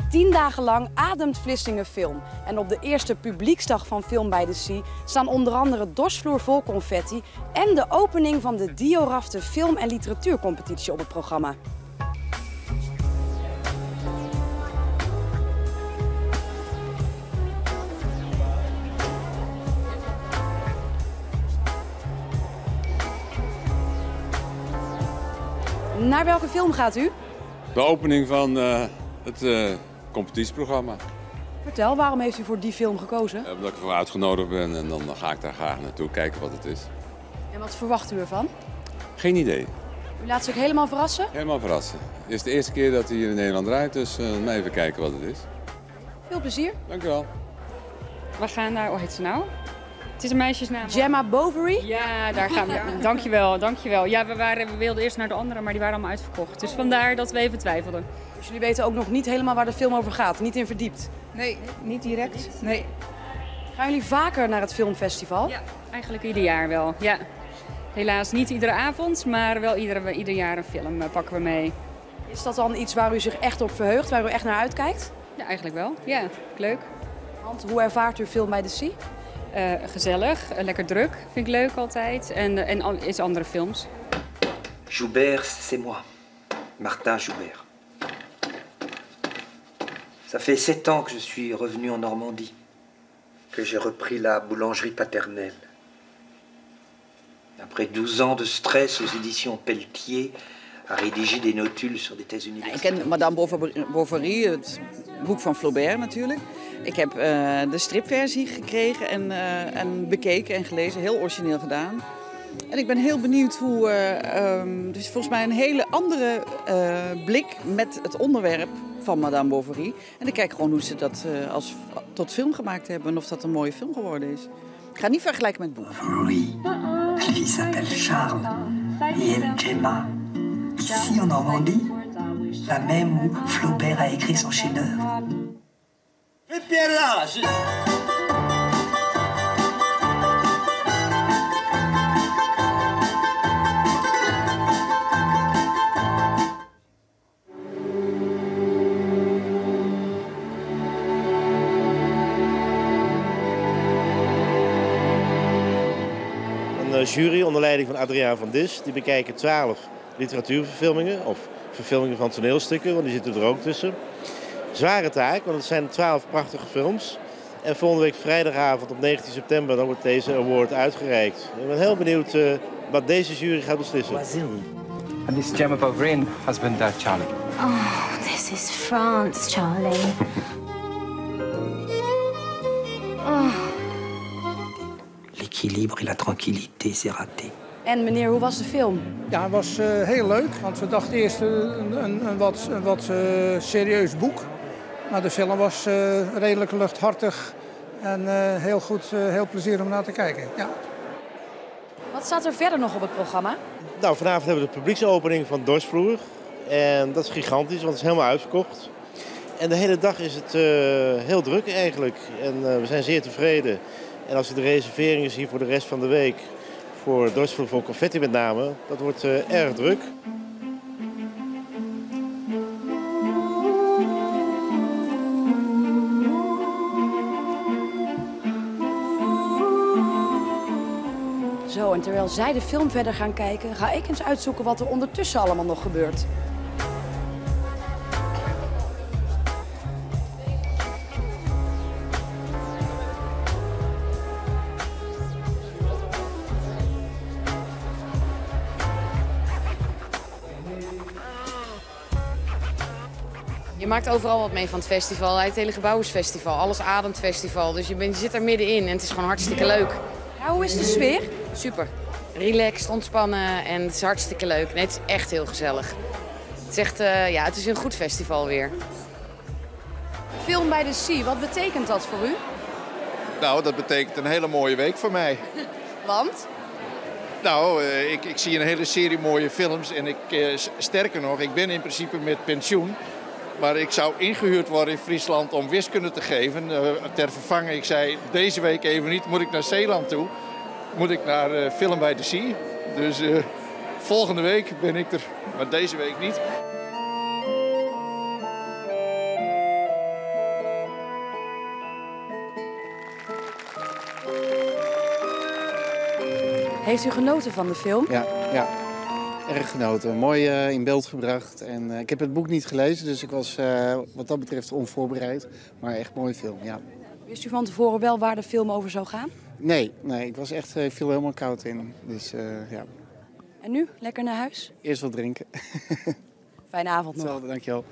Tien dagen lang ademt Vlissingen film. En op de eerste publieksdag van Film by the Sea staan onder andere dorsvloer vol confetti en de opening van de Diorafte Film- en Literatuurcompetitie op het programma. Naar welke film gaat u? De opening van het competitieprogramma. Vertel, waarom heeft u voor die film gekozen? Omdat ik ervoor uitgenodigd ben en dan ga ik daar graag naartoe kijken wat het is. En wat verwacht u ervan? Geen idee. U laat zich helemaal verrassen? Helemaal verrassen. Het is de eerste keer dat hij hier in Nederland draait, dus maar even kijken wat het is. Veel plezier. Dank u wel. We gaan naar, hoe heet ze nou? Het is een meisjesnaam. Gemma Bovary? Ja, daar gaan we. Dankjewel, dankjewel. Ja, we wilden eerst naar de andere, maar die waren allemaal uitverkocht. Dus vandaar dat we even twijfelden. Dus jullie weten ook nog niet helemaal waar de film over gaat, niet in verdiept? Nee, niet direct. Nee. Gaan jullie vaker naar het filmfestival? Ja, eigenlijk ieder jaar wel. Ja. Helaas niet iedere avond, maar wel ieder jaar een film pakken we mee. Is dat dan iets waar u zich echt op verheugt, waar u echt naar uitkijkt? Ja, eigenlijk wel. Ja, leuk. Want hoe ervaart u Film by the Sea? Gezellig, lekker druk, vind ik leuk altijd. En iets andere films. Joubert, c'est moi. Martin Joubert. Ça fait 7 ans que je suis revenu en Normandie. Que j'ai repris la boulangerie paternelle. Après 12 ans de stress aux éditions Pelletier, à rédiger des notules sur des thèses universitaires. Ik ken Madame Bovary, het boek van Flaubert natuurlijk. Ik heb de stripversie gekregen en bekeken en gelezen. Heel origineel gedaan. En ik ben heel benieuwd hoe... dus volgens mij een hele andere blik met het onderwerp van Madame Bovary. En ik kijk gewoon hoe ze dat tot film gemaakt hebben en of dat een mooie film geworden is. Ik ga niet vergelijken met het boek. Bovary, lui s'appelle Charles, et elle Gemma. Ici en Normandie, la même où Flaubert a écrit son chef-d'œuvre. Et bien là, Een jury onder leiding van Adriaan van Dis. Die bekijken 12 literatuurverfilmingen of verfilmingen van toneelstukken, want die zitten er ook tussen. Zware taak, want het zijn 12 prachtige films. En volgende week vrijdagavond op 19 september dan wordt deze award uitgereikt. Ik ben heel benieuwd wat deze jury gaat beslissen. And this is Gemma Bovary and husband Charlie. Oh, this is France, Charlie. L'équilibre et la tranquillité, c'est raté. En meneer, hoe was de film? Ja, het was heel leuk, want we dachten eerst een wat serieus boek. Maar de film was redelijk luchthartig en heel goed, heel plezierig om naar te kijken. Ja. Wat staat er verder nog op het programma? Nou, vanavond hebben we de publieksopening van Dorsvloer. En dat is gigantisch, want het is helemaal uitverkocht. En de hele dag is het heel druk eigenlijk. En we zijn zeer tevreden. En als we de reserveringen zien voor de rest van de week, voor Dorsvloer voor confetti met name, dat wordt erg druk. Zo, en terwijl zij de film verder gaan kijken, ga ik eens uitzoeken wat er ondertussen allemaal nog gebeurt. Je maakt overal wat mee van het festival. Het hele gebouw is festival, alles ademt festival. Dus je zit er middenin en het is gewoon hartstikke leuk. Ja, hoe is de sfeer? Super. Relaxed, ontspannen en het is hartstikke leuk. Nee, het is echt heel gezellig. Het is echt, ja, het is een goed festival weer. Film by the Sea, wat betekent dat voor u? Nou, dat betekent een hele mooie week voor mij. Want? Nou, ik zie een hele serie mooie films en sterker nog, ik ben in principe met pensioen. Maar ik zou ingehuurd worden in Friesland om wiskunde te geven. Ter vervanging, ik zei deze week even niet, moet ik naar Zeeland toe. Moet ik naar Film by the Sea. Dus volgende week ben ik er, maar deze week niet. Heeft u genoten van de film? Ja, erg genoten. Mooi in beeld gebracht. En ik heb het boek niet gelezen, dus ik was wat dat betreft onvoorbereid. Maar echt mooi film, ja. Wist u van tevoren wel waar de film over zou gaan? Nee, ik was echt, viel helemaal koud in. Dus ja. En nu, lekker naar huis? Eerst wat drinken. Fijne avond nog. Hetzelfde, dankjewel.